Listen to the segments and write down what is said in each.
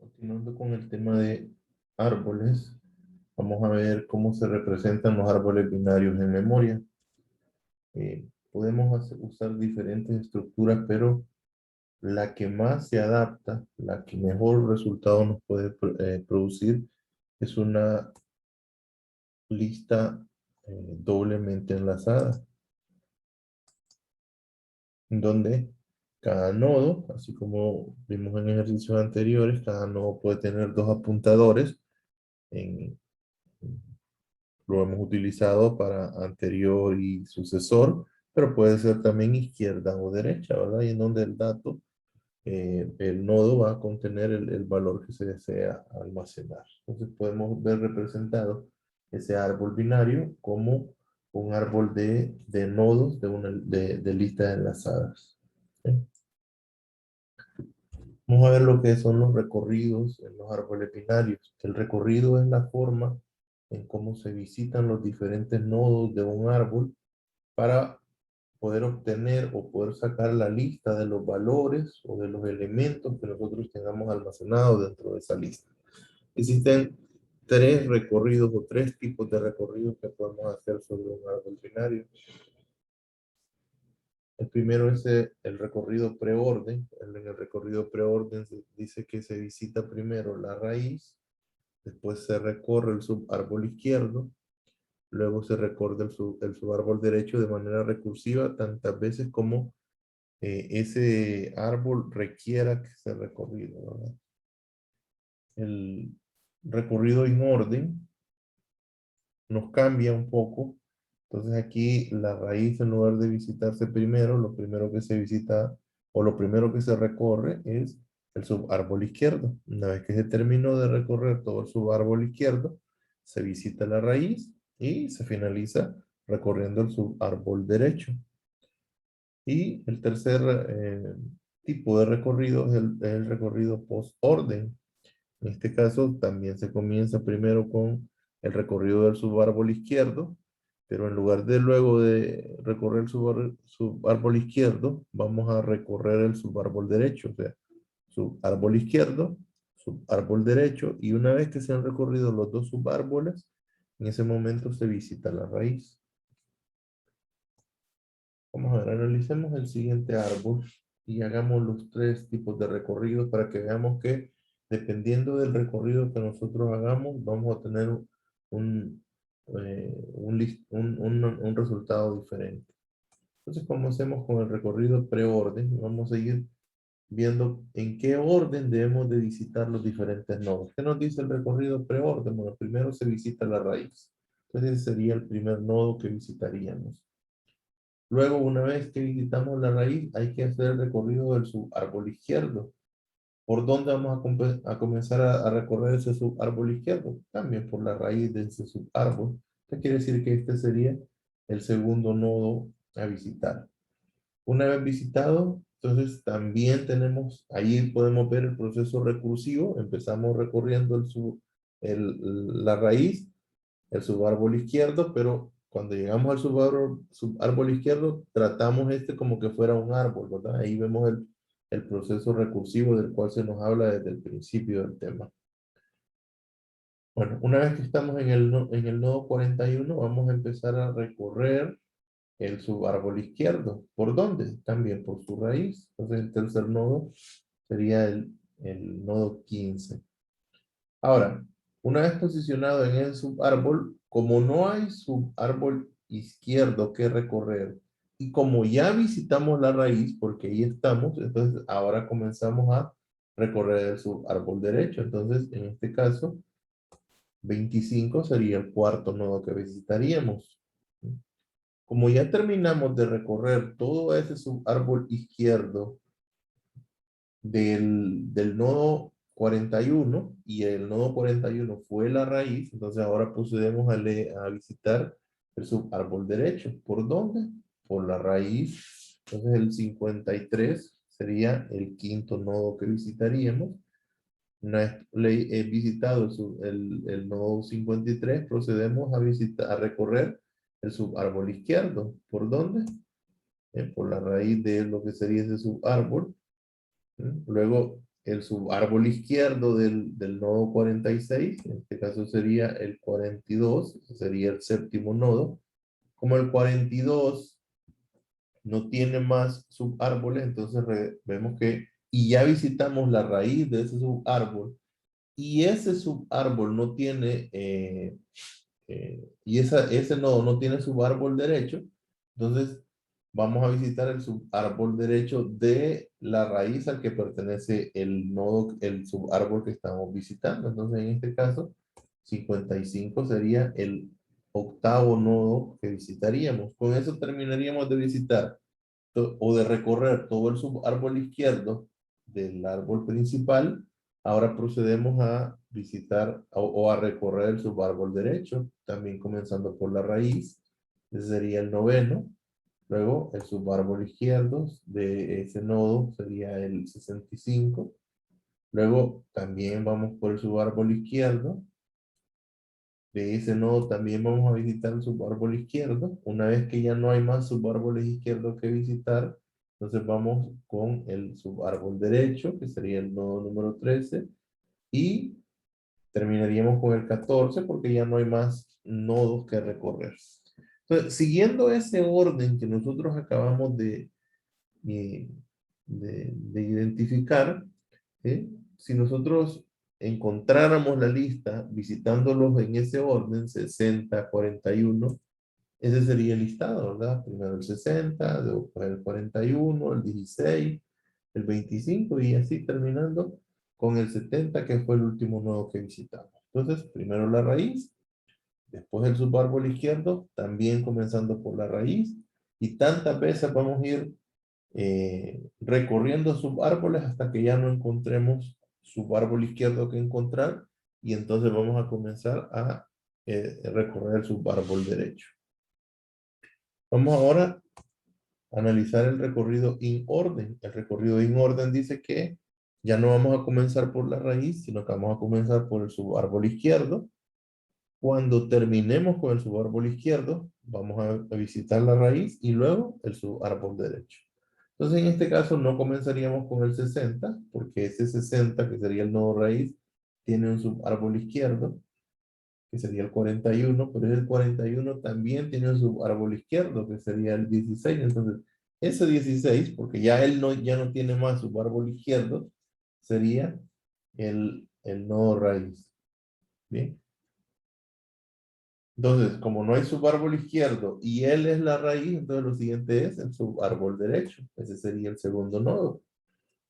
Continuando con el tema de árboles, vamos a ver cómo se representan los árboles binarios en memoria. Podemos usar diferentes estructuras, pero la que más se adapta, la que mejor resultado nos puede producir, es una lista doblemente enlazada, donde cada nodo, así como vimos en ejercicios anteriores, cada nodo puede tener dos apuntadores. Lo hemos utilizado para anterior y sucesor, pero puede ser también izquierda o derecha, ¿verdad? Y en donde el dato, el nodo va a contener el valor que se desea almacenar. Entonces podemos ver representado ese árbol binario como un árbol de nodos de listas enlazadas. ¿Sí? Vamos a ver lo que son los recorridos en los árboles binarios. El recorrido es la forma en cómo se visitan los diferentes nodos de un árbol para poder obtener o poder sacar la lista de los valores o de los elementos que nosotros tengamos almacenados dentro de esa lista. Existen tres recorridos o tres tipos de recorridos que podemos hacer sobre un árbol binario. El primero es el recorrido preorden. En el recorrido preorden se dice que se visita primero la raíz, después se recorre el subárbol izquierdo, luego se recorre el subárbol derecho de manera recursiva tantas veces como ese árbol requiera que sea recorrido, ¿verdad? El recorrido en orden nos cambia un poco. Entonces aquí la raíz, en lugar de visitarse primero, lo primero que se visita o lo primero que se recorre es el subárbol izquierdo. Una vez que se terminó de recorrer todo el subárbol izquierdo, se visita la raíz y se finaliza recorriendo el subárbol derecho. Y el tercer tipo de recorrido es el recorrido post-orden. En este caso también se comienza primero con el recorrido del subárbol izquierdo, pero en lugar de luego de recorrer el subárbol izquierdo, vamos a recorrer el subárbol derecho, o sea, subárbol izquierdo, subárbol derecho, y una vez que se han recorrido los dos subárboles, en ese momento se visita la raíz. Vamos a ver, analicemos el siguiente árbol y hagamos los tres tipos de recorridos para que veamos que dependiendo del recorrido que nosotros hagamos, vamos a tener un resultado diferente. Entonces, como hacemos con el recorrido preorden, vamos a ir viendo en qué orden debemos de visitar los diferentes nodos. ¿Qué nos dice el recorrido preorden? Bueno, primero se visita la raíz. Entonces, ese sería el primer nodo que visitaríamos. Luego, una vez que visitamos la raíz, hay que hacer el recorrido del subárbol izquierdo. ¿Por dónde vamos a comenzar a recorrer ese subárbol izquierdo? También por la raíz de ese subárbol. Esto quiere decir que este sería el segundo nodo a visitar. Una vez visitado, entonces también tenemos, ahí podemos ver el proceso recursivo. Empezamos recorriendo la raíz, el subárbol izquierdo, pero cuando llegamos al subárbol izquierdo, tratamos este como que fuera un árbol, ¿verdad? Ahí vemos el proceso recursivo del cual se nos habla desde el principio del tema. Bueno, una vez que estamos en en el nodo 41, vamos a empezar a recorrer el subárbol izquierdo. ¿Por dónde? También por su raíz. Entonces el tercer nodo sería el nodo 15. Ahora, una vez posicionado en el subárbol, como no hay subárbol izquierdo que recorrer, y como ya visitamos la raíz, porque ahí estamos, entonces ahora comenzamos a recorrer el subárbol derecho. Entonces, en este caso, 25 sería el cuarto nodo que visitaríamos. Como ya terminamos de recorrer todo ese subárbol izquierdo del nodo 41 y el nodo 41 fue la raíz, entonces ahora procedemos a visitar el subárbol derecho. ¿Por dónde? Por la raíz. Entonces el 53 sería el quinto nodo que visitaríamos. Una vez visitado el nodo 53, procedemos a recorrer el subárbol izquierdo. ¿Por dónde? Por la raíz de lo que sería ese subárbol. Luego el subárbol izquierdo del nodo 46, en este caso sería el 42, ese sería el séptimo nodo. Como el 42 no tiene más subárboles, entonces vemos que, y ya visitamos la raíz de ese subárbol, y ese subárbol no tiene, ese nodo no tiene subárbol derecho, entonces vamos a visitar el subárbol derecho de la raíz al que pertenece el nodo, el subárbol que estamos visitando. Entonces, en este caso, 55 sería el octavo nodo que visitaríamos. Con eso terminaríamos de visitar o de recorrer todo el subárbol izquierdo del árbol principal. Ahora procedemos a visitar o a recorrer el subárbol derecho, también comenzando por la raíz. Ese sería el noveno. Luego el subárbol izquierdo de ese nodo sería el 65. Luego también vamos por el subárbol izquierdo. De ese nodo también vamos a visitar el subárbol izquierdo. Una vez que ya no hay más subárboles izquierdos que visitar, entonces vamos con el subárbol derecho, que sería el nodo número 13. Y terminaríamos con el 14 porque ya no hay más nodos que recorrer. Entonces, siguiendo ese orden que nosotros acabamos eh, de identificar, si nosotros encontráramos la lista visitándolos en ese orden, 60, 41, ese sería el listado, ¿verdad? Primero el 60, después el 41, el 16, el 25 y así terminando con el 70, que fue el último nodo que visitamos. Entonces, primero la raíz, después el subárbol izquierdo, también comenzando por la raíz, y tantas veces vamos a ir recorriendo subárboles hasta que ya no encontremos subárbol izquierdo que encontrar, y entonces vamos a comenzar a recorrer el subárbol derecho. Vamos ahora a analizar el recorrido in orden. El recorrido in orden dice que ya no vamos a comenzar por la raíz, sino que vamos a comenzar por el subárbol izquierdo. Cuando terminemos con el subárbol izquierdo, vamos a visitar la raíz y luego el subárbol derecho. Entonces, en este caso no comenzaríamos con el 60, porque ese 60, que sería el nodo raíz, tiene un subárbol izquierdo, que sería el 41, pero el 41 también tiene un subárbol izquierdo, que sería el 16. Entonces, ese 16, porque ya él no, ya no tiene más subárbol izquierdo, sería el nodo raíz. Bien. Entonces, como no hay subárbol izquierdo y él es la raíz, entonces lo siguiente es el subárbol derecho. Ese sería el segundo nodo.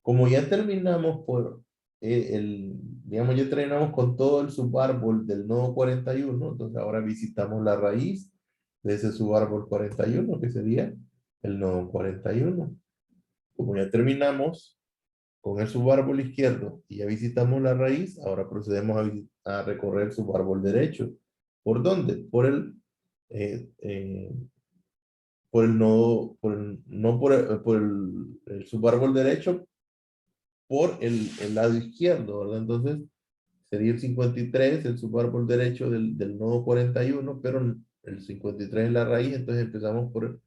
Como ya terminamos por digamos, ya terminamos con todo el subárbol del nodo 41, entonces ahora visitamos la raíz de ese subárbol 41, que sería el nodo 41. Como ya terminamos con el subárbol izquierdo y ya visitamos la raíz, ahora procedemos a recorrer el subárbol derecho. ¿Por dónde? Por el nodo, no por el subárbol derecho, por el lado izquierdo, ¿verdad? Entonces, sería el 53, el subárbol derecho del nodo 41, pero el 53 es la raíz, entonces empezamos por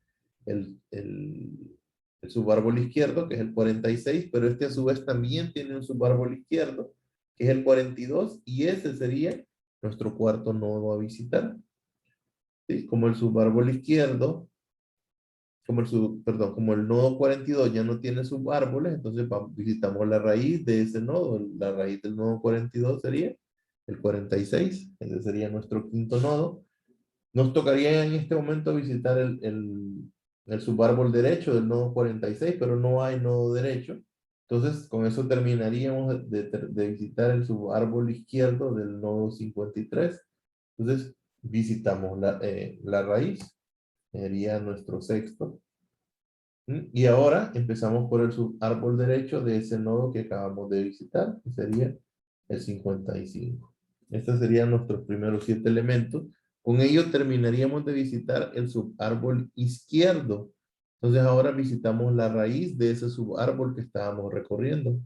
el, el, el subárbol izquierdo, que es el 46, pero este a su vez también tiene un subárbol izquierdo, que es el 42, y ese sería nuestro cuarto nodo a visitar. ¿Sí? Como el subárbol izquierdo, perdón, como el nodo 42 ya no tiene subárboles, entonces visitamos la raíz de ese nodo. La raíz del nodo 42 sería el 46. Ese sería nuestro quinto nodo. Nos tocaría en este momento visitar el subárbol derecho del nodo 46, pero no hay nodo derecho. Entonces, con eso terminaríamos de visitar el subárbol izquierdo del nodo 53. Entonces, visitamos la raíz, sería nuestro sexto. Y ahora empezamos por el subárbol derecho de ese nodo que acabamos de visitar, que sería el 55. Estos serían nuestros primeros 7 elementos. Con ello terminaríamos de visitar el subárbol izquierdo. Entonces ahora visitamos la raíz de ese subárbol que estábamos recorriendo.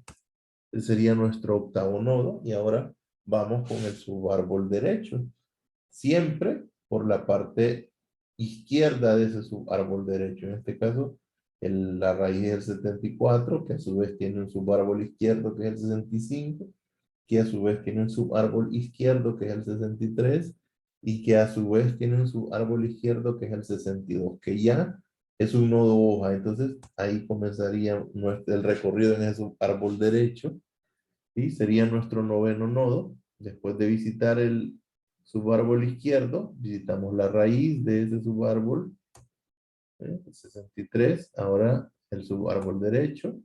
Ese sería nuestro octavo nodo. Y ahora vamos con el subárbol derecho. Siempre por la parte izquierda de ese subárbol derecho. En este caso la raíz es el 74, que a su vez tiene un subárbol izquierdo que es el 65, que a su vez tiene un subárbol izquierdo que es el 63, y que a su vez tiene un subárbol izquierdo que es el 62, que ya es un nodo hoja. Entonces ahí comenzaría el recorrido en ese subárbol derecho, y sería nuestro noveno nodo. Después de visitar el subárbol izquierdo, visitamos la raíz de ese subárbol, el 63, ahora el subárbol derecho,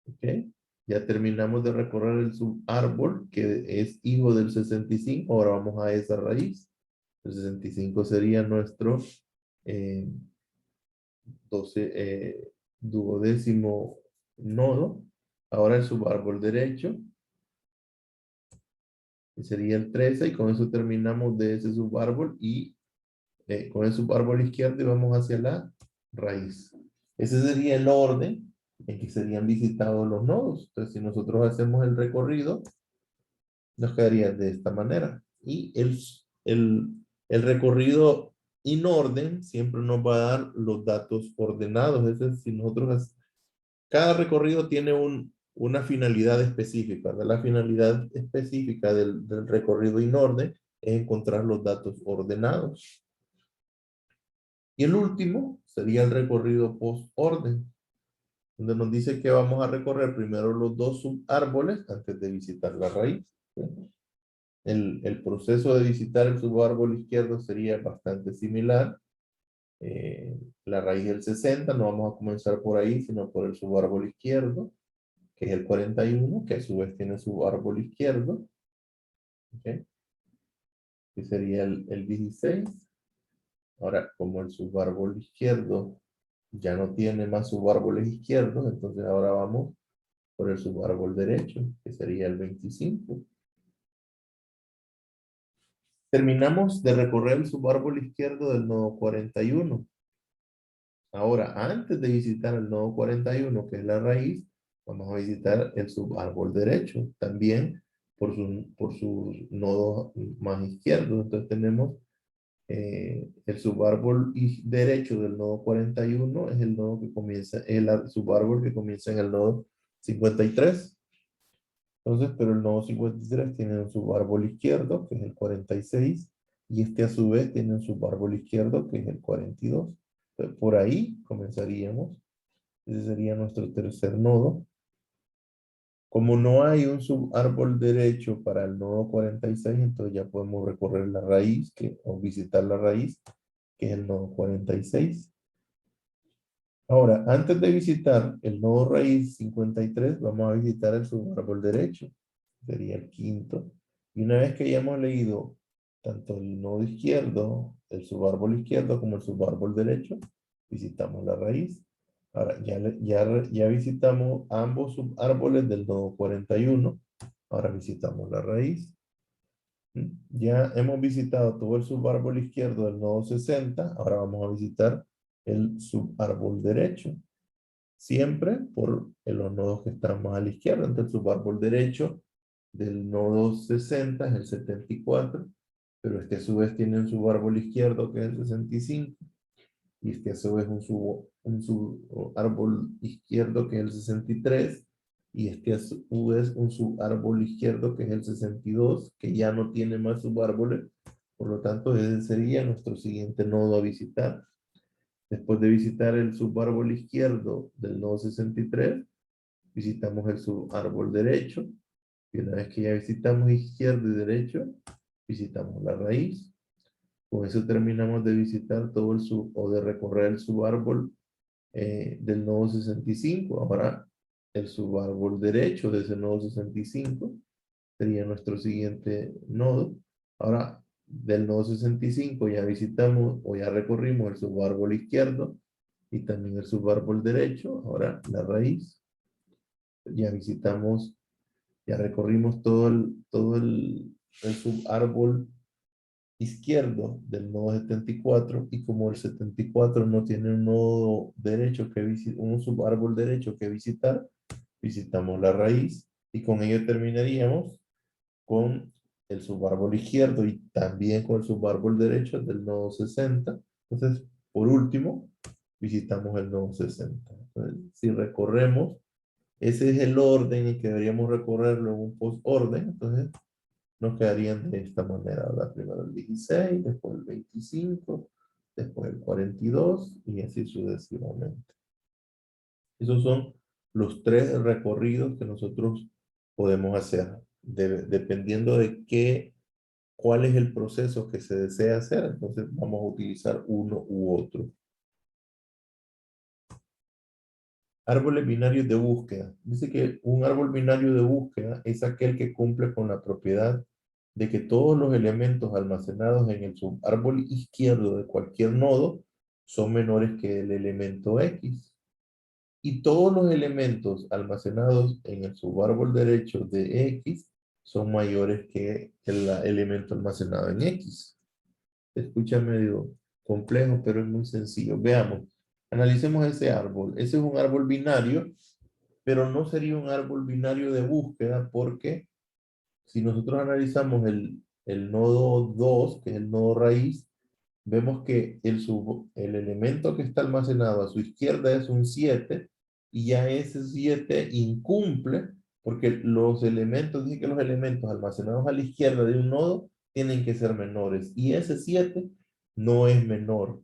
¿ok? Ya terminamos de recorrer el subárbol que es hijo del 65, ahora vamos a esa raíz. El 65 sería nuestro eh, 12, duodécimo nodo. Ahora el subárbol derecho, que sería el 13, y con eso terminamos de ese subárbol, y con el subárbol izquierdo y vamos hacia la raíz. Ese sería el orden en que serían visitados los nodos. Entonces, si nosotros hacemos el recorrido, nos quedaría de esta manera. Y el recorrido in orden siempre nos va a dar los datos ordenados. Es decir, si nosotros, cada recorrido tiene una finalidad específica. La finalidad específica del recorrido in orden es encontrar los datos ordenados. Y el último sería el recorrido post-orden, donde nos dice que vamos a recorrer primero los dos subárboles antes de visitar la raíz. El proceso de visitar el subárbol izquierdo sería bastante similar. La raíz del 60, no vamos a comenzar por ahí, sino por el subárbol izquierdo, que es el 41, que a su vez tiene subárbol izquierdo, ¿okay? Que sería el 16. Ahora, como el subárbol izquierdo ya no tiene más subárboles izquierdos, entonces ahora vamos por el subárbol derecho, que sería el 25. Terminamos de recorrer el subárbol izquierdo del nodo 41. Ahora, antes de visitar el nodo 41, que es la raíz, vamos a visitar el subárbol derecho, también por sus nodos más izquierdos. Entonces tenemos el subárbol derecho del nodo 41, es el nodo que comienza, el subárbol que comienza en el nodo 53. Entonces, pero el nodo 53 tiene un subárbol izquierdo, que es el 46, y este a su vez tiene un subárbol izquierdo, que es el 42. Entonces, por ahí comenzaríamos. Ese sería nuestro tercer nodo. Como no hay un subárbol derecho para el nodo 46, entonces ya podemos recorrer la raíz, o visitar la raíz, que es el nodo 46. Ahora, antes de visitar el nodo raíz 53, vamos a visitar el subárbol derecho. Sería el quinto. Y una vez que hayamos leído tanto el nodo izquierdo, el subárbol izquierdo, como el subárbol derecho, visitamos la raíz. Ahora, ya visitamos ambos subárboles del nodo 41. Ahora visitamos la raíz. Ya hemos visitado todo el subárbol izquierdo del nodo 60. Ahora vamos a visitar el subárbol derecho. Siempre por los nodos que están más a la izquierda. Entonces el subárbol derecho del nodo 60 es el 74. Pero este a su vez tiene un subárbol izquierdo que es el 65. Y este a su vez un subárbol izquierdo que es el 63. Y este a su vez un subárbol izquierdo que es el 62, que ya no tiene más subárboles. Por lo tanto, ese sería nuestro siguiente nodo a visitar. Después de visitar el subárbol izquierdo del nodo 63, visitamos el subárbol derecho. Y una vez que ya visitamos izquierdo y derecho, visitamos la raíz. Con eso terminamos de visitar todo o de recorrer el subárbol del nodo 65. Ahora, el subárbol derecho de ese nodo 65 sería nuestro siguiente nodo. Ahora, del nodo 65 ya visitamos o ya recorrimos el subárbol izquierdo y también el subárbol derecho. Ahora, la raíz. Ya visitamos, ya recorrimos el subárbol izquierdo del nodo 74, y como el 74 no tiene un nodo derecho un subárbol derecho que visitar, visitamos la raíz, y con ello terminaríamos con el subárbol izquierdo y también con el subárbol derecho del nodo 60. Entonces, por último, visitamos el nodo 60. Entonces, si recorremos, ese es el orden en que deberíamos recorrerlo en un post-orden, entonces nos quedarían de esta manera, ¿verdad? Primero el 16, después el 25, después el 42 y así sucesivamente. Esos son los 3 recorridos que nosotros podemos hacer, dependiendo de cuál es el proceso que se desea hacer, entonces vamos a utilizar uno u otro. Árboles binarios de búsqueda. Dice que un árbol binario de búsqueda es aquel que cumple con la propiedad de que todos los elementos almacenados en el subárbol izquierdo de cualquier nodo son menores que el elemento X. Y todos los elementos almacenados en el subárbol derecho de X son mayores que el elemento almacenado en X. Se escucha medio complejo, pero es muy sencillo. Veamos, analicemos ese árbol. Ese es un árbol binario, pero no sería un árbol binario de búsqueda porque si nosotros analizamos el nodo 2, que es el nodo raíz, vemos que el elemento que está almacenado a su izquierda es un 7 y ya ese 7 incumple porque los elementos, dije que los elementos almacenados a la izquierda de un nodo tienen que ser menores y ese 7 no es menor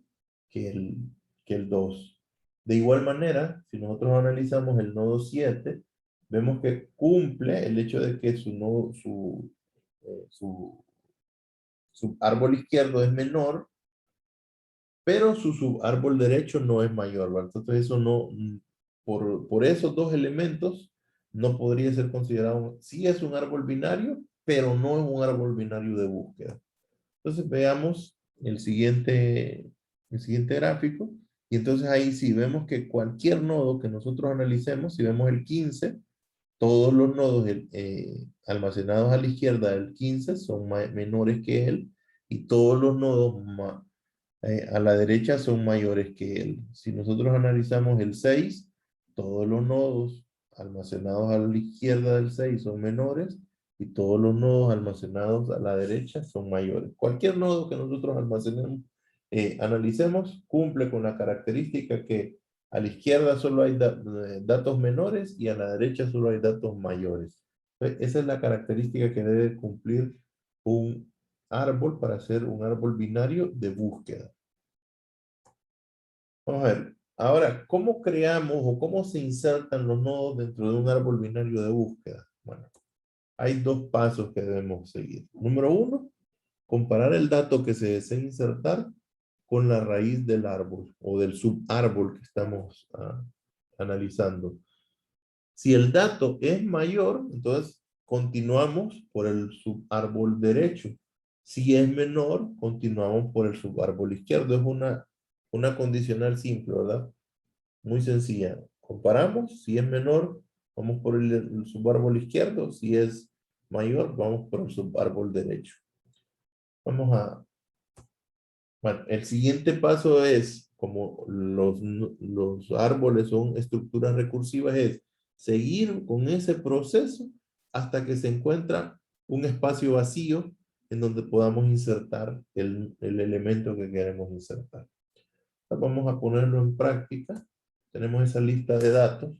que el 2. De igual manera, si nosotros analizamos el nodo 7, vemos que cumple el hecho de que su árbol izquierdo es menor, pero su subárbol derecho no es mayor, ¿verdad? Entonces eso no, por esos dos elementos, no podría ser considerado, sí es un árbol binario, pero no es un árbol binario de búsqueda. Entonces veamos el siguiente gráfico, y entonces ahí sí vemos que cualquier nodo que nosotros analicemos, si vemos el 15, todos los nodos almacenados a la izquierda del 15 son menores que él, y todos los nodos a la derecha son mayores que él. Si nosotros analizamos el 6, todos los nodos almacenados a la izquierda del 6 son menores y todos los nodos almacenados a la derecha son mayores. Cualquier nodo que nosotros almacenemos, analicemos, cumple con la característica que a la izquierda solo hay datos menores y a la derecha solo hay datos mayores. Entonces, esa es la característica que debe cumplir un árbol para hacer un árbol binario de búsqueda. Vamos a ver, ahora, ¿cómo creamos o cómo se insertan los nodos dentro de un árbol binario de búsqueda? Bueno, hay 2 pasos que debemos seguir. Número 1, comparar el dato que se desea insertar con la raíz del árbol o del subárbol que estamos analizando. Si el dato es mayor, entonces continuamos por el subárbol derecho. Si es menor, continuamos por el subárbol izquierdo. Es una condicional simple, ¿verdad? Muy sencilla. Comparamos, si es menor, vamos por el subárbol izquierdo. Si es mayor, vamos por el subárbol derecho. Vamos a... Bueno, el siguiente paso es, como los árboles son estructuras recursivas, es seguir con ese proceso hasta que se encuentra un espacio vacío en donde podamos insertar el elemento que queremos insertar. Vamos a ponerlo en práctica. Tenemos esa lista de datos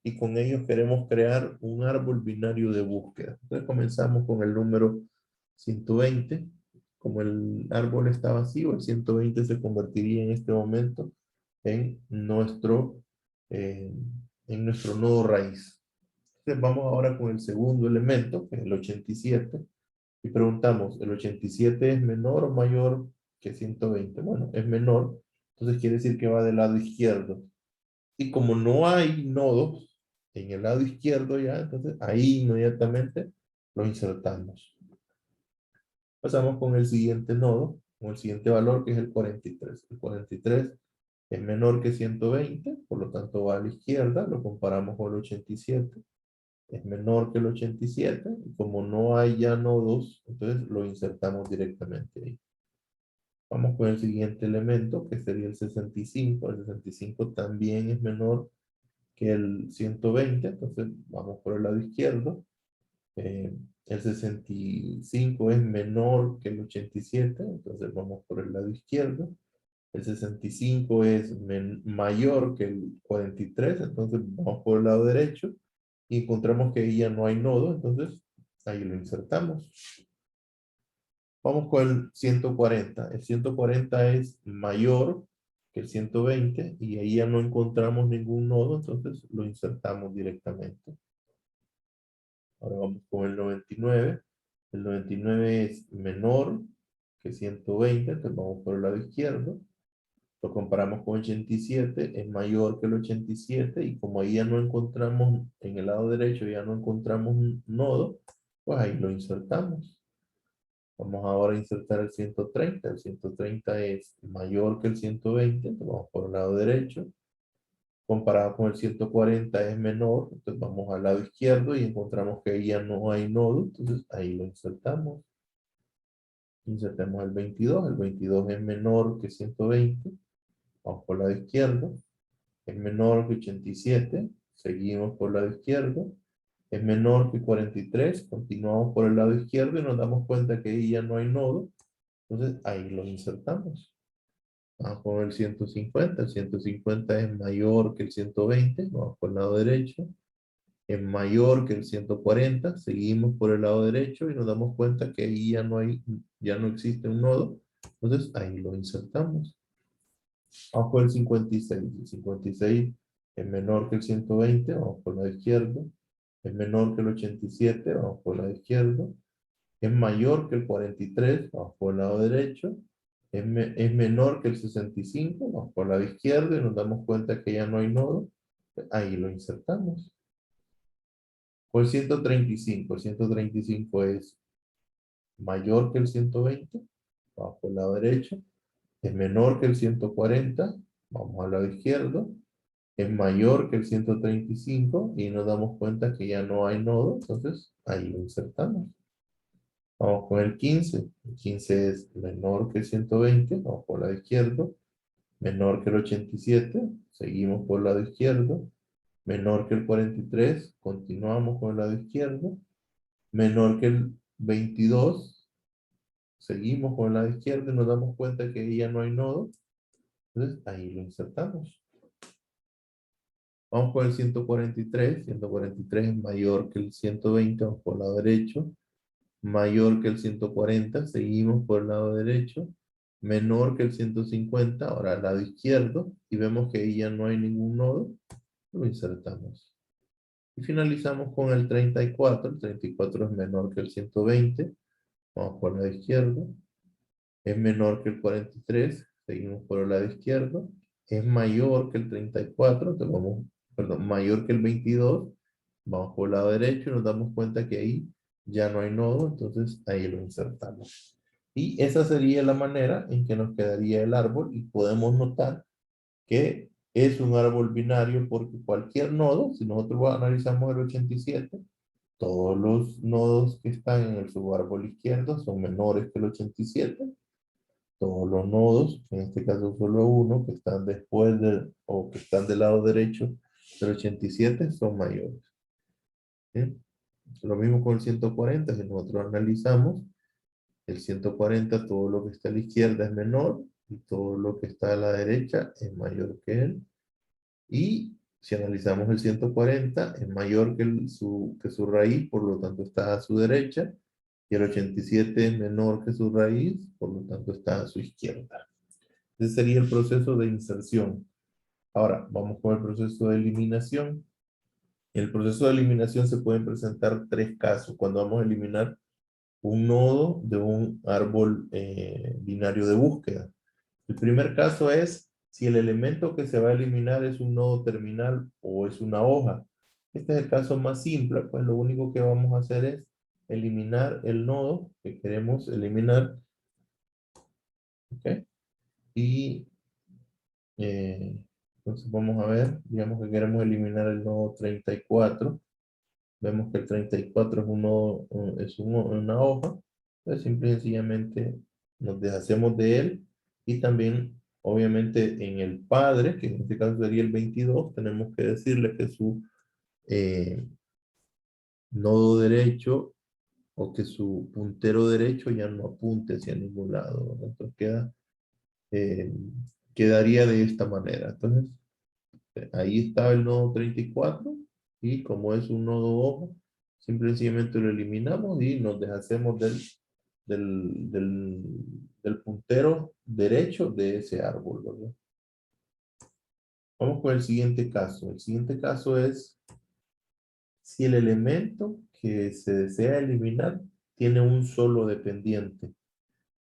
y con ellos queremos crear un árbol binario de búsqueda. Entonces comenzamos con el número 120. Como el árbol está vacío, el 120 se convertiría en este momento en eh, en nuestro nodo raíz. Entonces vamos ahora con el segundo elemento, que es el 87, y preguntamos, ¿el 87 es menor o mayor que 120? Bueno, es menor, entonces quiere decir que va del lado izquierdo. Y como no hay nodos en el lado izquierdo ya, entonces ahí inmediatamente lo insertamos. Pasamos con el siguiente nodo, con el siguiente valor que es el 43. El 43 es menor que 120, por lo tanto va a la izquierda, lo comparamos con el 87. Es menor que el 87, y como no hay ya nodos, entonces lo insertamos directamente ahí. Vamos con el siguiente elemento, que sería el 65. El 65 también es menor que el 120, entonces vamos por el lado izquierdo. El 65 es menor que el 87, entonces vamos por el lado izquierdo. El 65 es mayor que el 43, entonces vamos por el lado derecho y encontramos que ahí ya no hay nodo, entonces ahí lo insertamos. Vamos con el 140. El 140 es mayor que el 120 y ahí ya no encontramos ningún nodo, entonces lo insertamos directamente. Ahora vamos con el 99. El 99 es menor que 120, entonces vamos por el lado izquierdo. Lo comparamos con 87, es mayor que el 87 y como ahí ya no encontramos, en el lado derecho ya no encontramos un nodo, pues ahí lo insertamos. Vamos ahora a insertar el 130. El 130 es mayor que el 120, entonces vamos por el lado derecho. Comparado con el 140 es menor, entonces vamos al lado izquierdo y encontramos que ahí ya no hay nodo, entonces ahí lo insertamos. Insertemos el 22. El 22 es menor que 120. Vamos por el lado izquierdo. Es menor que 87. Seguimos por el lado izquierdo. Es menor que 43. Continuamos por el lado izquierdo y nos damos cuenta que ahí ya no hay nodo. Entonces ahí lo insertamos. Vamos con el 150. El 150 es mayor que el 120. Vamos por el lado derecho. Es mayor que el 140. Seguimos por el lado derecho y nos damos cuenta que ahí ya no existe un nodo. Entonces ahí lo insertamos. Vamos por el 56. El 56 es menor que el 120. Vamos por el lado izquierdo. Es menor que el 87. Vamos por el lado izquierdo. Es mayor que el 43, vamos por el lado derecho. Es menor que el 65, vamos por el lado izquierdo y nos damos cuenta que ya no hay nodo. Ahí lo insertamos. Por el 135. El 135 es mayor que el 120, vamos por el lado derecho. Es menor que el 140, vamos al lado izquierdo. Es mayor que el 135 y nos damos cuenta que ya no hay nodo, entonces ahí lo insertamos. Vamos con el 15. El 15 es menor que el 120. Vamos por el lado izquierdo. Menor que el 87. Seguimos por el lado izquierdo. Menor que el 43. Continuamos con el lado izquierdo. Menor que el 22. Seguimos con el lado izquierdo y nos damos cuenta que ahí ya no hay nodo. Entonces ahí lo insertamos. Vamos con el 143. 143 es mayor que el 120. Vamos por el lado derecho. Mayor que el 140, seguimos por el lado derecho, menor que el 150, ahora al lado izquierdo, y vemos que ahí ya no hay ningún nodo, lo insertamos. Y finalizamos con el 34. El 34 es menor que el 120, vamos por el lado izquierdo, es menor que el 43, seguimos por el lado izquierdo, es mayor que el 34, entonces vamos, perdón, mayor que el 22, vamos por el lado derecho y nos damos cuenta que ahí ya no hay nodo, entonces ahí lo insertamos. Y esa sería la manera en que nos quedaría el árbol y podemos notar que es un árbol binario porque cualquier nodo, si nosotros analizamos el 87, todos los nodos que están en el subárbol izquierdo son menores que el 87. Todos los nodos, en este caso solo uno, que están después o que están del lado derecho del 87 son mayores. ¿Sí? Lo mismo con el 140, si nosotros analizamos, el 140, todo lo que está a la izquierda es menor y todo lo que está a la derecha es mayor que él. Y si analizamos el 140, es mayor que, que su raíz, por lo tanto está a su derecha, y el 87 es menor que su raíz, por lo tanto está a su izquierda. Ese sería el proceso de inserción. Ahora, vamos con el proceso de eliminación. En el proceso de eliminación se pueden presentar tres casos cuando vamos a eliminar un nodo de un árbol binario de búsqueda. El primer caso es si el elemento que se va a eliminar es un nodo terminal o es una hoja. Este es el caso más simple, pues lo único que vamos a hacer es eliminar el nodo que queremos eliminar. ¿Ok? Y entonces vamos a ver, digamos que queremos eliminar el nodo 34. Vemos que el 34 es, una hoja. Entonces simple y sencillamente nos deshacemos de él. Y también, obviamente, en el padre, que en este caso sería el 22, tenemos que decirle que su eh, nodo derecho o que su puntero derecho ya no apunte hacia ningún lado, ¿verdad? Entonces queda quedaría de esta manera. Entonces, ahí está el nodo 34 y como es un nodo ojo, simplemente lo eliminamos y nos deshacemos del puntero derecho de ese árbol, ¿verdad? Vamos con el siguiente caso. El siguiente caso es si el elemento que se desea eliminar tiene un solo dependiente.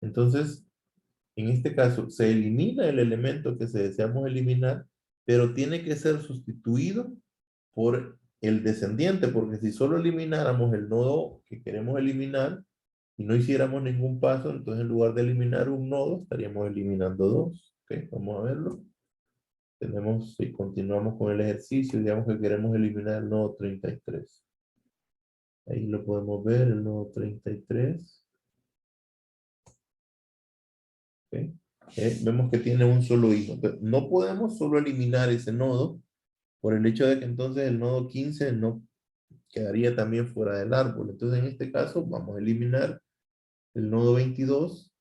Entonces, en este caso, se elimina el elemento que se deseamos eliminar, pero tiene que ser sustituido por el descendiente, porque si solo elimináramos el nodo que queremos eliminar y no hiciéramos ningún paso, entonces en lugar de eliminar un nodo, estaríamos eliminando dos. ¿Ok? Vamos a verlo. Tenemos, si continuamos con el ejercicio, digamos que queremos eliminar el nodo 33. Ahí lo podemos ver, el nodo 33. ¿Ok? Vemos que tiene un solo hijo. Entonces, no podemos solo eliminar ese nodo por el hecho de que entonces el nodo 15 no quedaría también fuera del árbol. Entonces, en este caso, vamos a eliminar el nodo 22.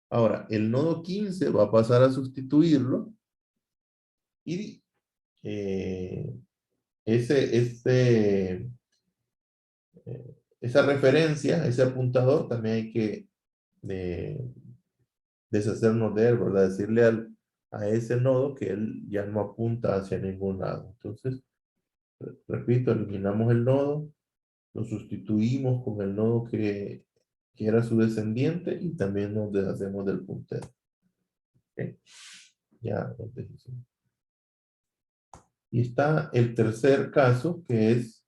Ahora, el nodo 15 va a pasar a sustituirlo y eh, ese, esa referencia, ese apuntador, también hay que eh, deshacernos de él, ¿verdad? Decirle a ese nodo que él ya no apunta hacia ningún lado. Entonces, repito, eliminamos el nodo, lo sustituimos con el nodo que era su descendiente y también nos deshacemos del puntero. ¿Ok? Ya nos deshicimos. Y está el tercer caso, que es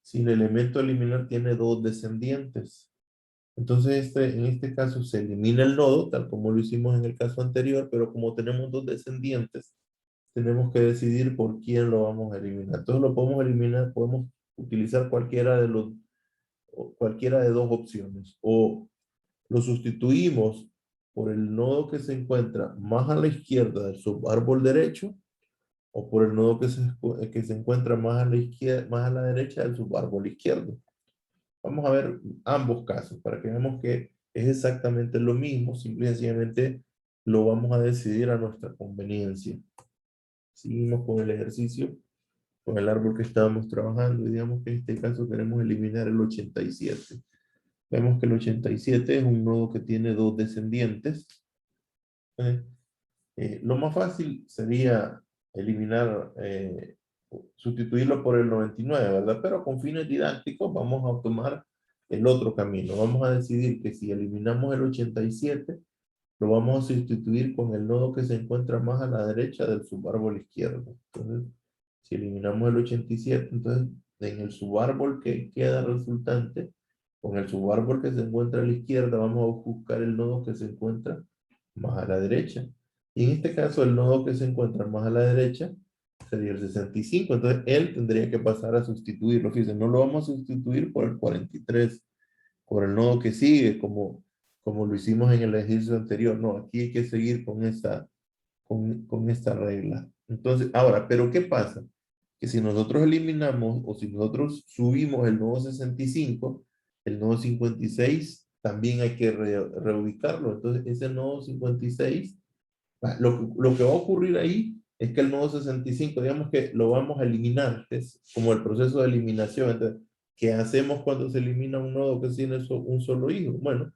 si el elemento a eliminar tiene dos descendientes. Entonces, en este caso se elimina el nodo, tal como lo hicimos en el caso anterior, pero como tenemos dos descendientes, tenemos que decidir por quién lo vamos a eliminar. Entonces lo podemos eliminar, podemos utilizar cualquiera de dos opciones. O lo sustituimos por el nodo que se encuentra más a la izquierda del subárbol derecho, o por el nodo que se encuentra más a la izquierda, más a la derecha del subárbol izquierdo. Vamos a ver ambos casos para que veamos que es exactamente lo mismo, simple y sencillamente lo vamos a decidir a nuestra conveniencia. Seguimos con el ejercicio, con el árbol que estábamos trabajando y digamos que en este caso queremos eliminar el 87. Vemos que el 87 es un nodo que tiene dos descendientes. ¿Eh? Lo más fácil sería eliminar, sustituirlo por el 99, ¿verdad? Pero con fines didácticos vamos a tomar el otro camino. Vamos a decidir que si eliminamos el 87, lo vamos a sustituir con el nodo que se encuentra más a la derecha del subárbol izquierdo. Entonces, si eliminamos el 87, entonces en el subárbol que queda resultante, con el subárbol que se encuentra a la izquierda, vamos a buscar el nodo que se encuentra más a la derecha. Y en este caso, el nodo que se encuentra más a la derecha sería el 65. Entonces, él tendría que pasar a sustituirlo. Fíjense, no lo vamos a sustituir por el 43, por el nodo que sigue, como lo hicimos en el ejercicio anterior. No, aquí hay que seguir con esta regla. Entonces, ahora, ¿pero qué pasa? Que si nosotros eliminamos o si nosotros subimos el nodo 65, el nodo 56 también hay que reubicarlo. Entonces, ese nodo 56, lo que va a ocurrir ahí es que el nodo 65, digamos que lo vamos a eliminar, es como el proceso de eliminación. Entonces, ¿qué hacemos cuando se elimina un nodo que tiene un solo hijo? Bueno,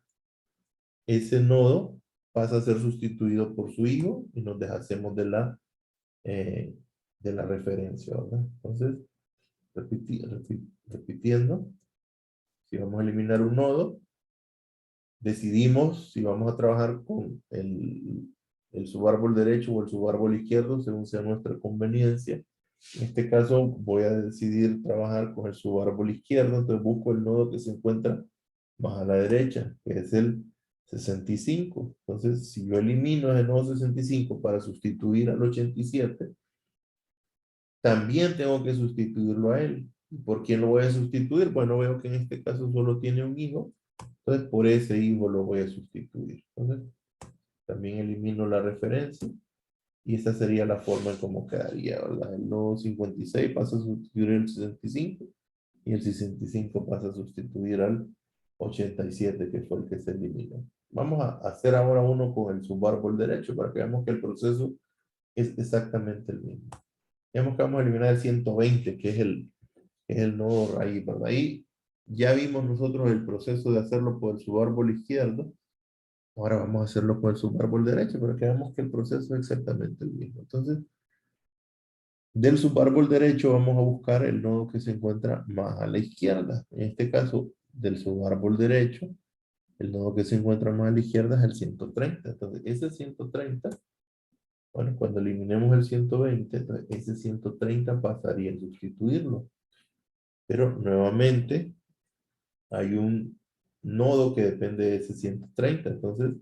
ese nodo pasa a ser sustituido por su hijo y nos deshacemos eh, de la referencia, ¿verdad? Entonces, repitiendo, si vamos a eliminar un nodo, decidimos si vamos a trabajar con el subárbol derecho o el subárbol izquierdo, según sea nuestra conveniencia. En este caso, voy a decidir trabajar con el subárbol izquierdo, entonces busco el nodo que se encuentra más a la derecha, que es el 65. Entonces, si yo elimino el nodo 65 para sustituir al 87, también tengo que sustituirlo a él. ¿Por quién lo voy a sustituir? Bueno, veo que en este caso solo tiene un hijo, entonces por ese hijo lo voy a sustituir. Entonces, también elimino la referencia y esta sería la forma en cómo quedaría, ¿verdad? El nodo 56 pasa a sustituir el 65 y el 65 pasa a sustituir al 87, que fue el que se eliminó. Vamos a hacer ahora uno con el subárbol derecho para que veamos que el proceso es exactamente el mismo. Digamos que vamos a eliminar el 120, que es el nodo raíz, ¿verdad? Ahí ya vimos nosotros el proceso de hacerlo por el subárbol izquierdo. Ahora vamos a hacerlo por el subárbol derecho para que veamos que el proceso es exactamente el mismo. Entonces, del subárbol derecho vamos a buscar el nodo que se encuentra más a la izquierda. En este caso, del subárbol derecho, el nodo que se encuentra más a la izquierda es el 130. Entonces, ese 130, bueno, cuando eliminemos el 120, entonces ese 130 pasaría a sustituirlo. Pero nuevamente hay un nodo que depende de ese 130. Entonces,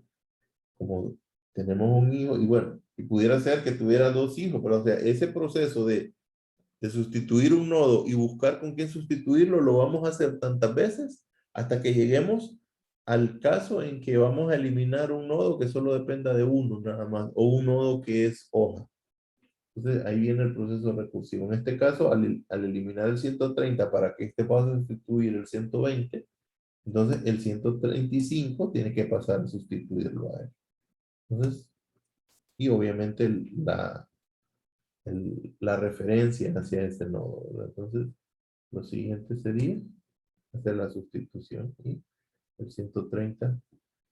como tenemos un hijo, y bueno, y pudiera ser que tuviera dos hijos, pero o sea, ese proceso de sustituir un nodo y buscar con quién sustituirlo, lo vamos a hacer tantas veces hasta que lleguemos al caso en que vamos a eliminar un nodo que solo dependa de uno nada más, o un nodo que es hoja. Entonces ahí viene el proceso recursivo. En este caso, al eliminar el 130 para que este pase a sustituir el 120, entonces el 135 tiene que pasar a sustituirlo a él. Entonces, y obviamente la referencia hacia ese nodo, ¿verdad? Entonces, lo siguiente sería hacer la sustitución y el 130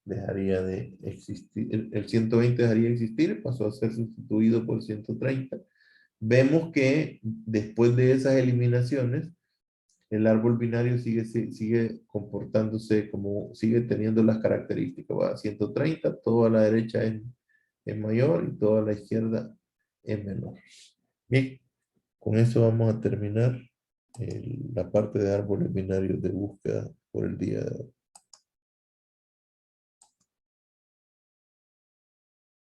dejaría de existir, el 120 dejaría de existir, pasó a ser sustituido por 130. Vemos que después de esas eliminaciones, el árbol binario sigue comportándose como, sigue teniendo las características, va a 130, todo a la derecha es mayor y todo a la izquierda es menor. Bien, con eso vamos a terminar la parte de árboles binarios de búsqueda por el día de hoy.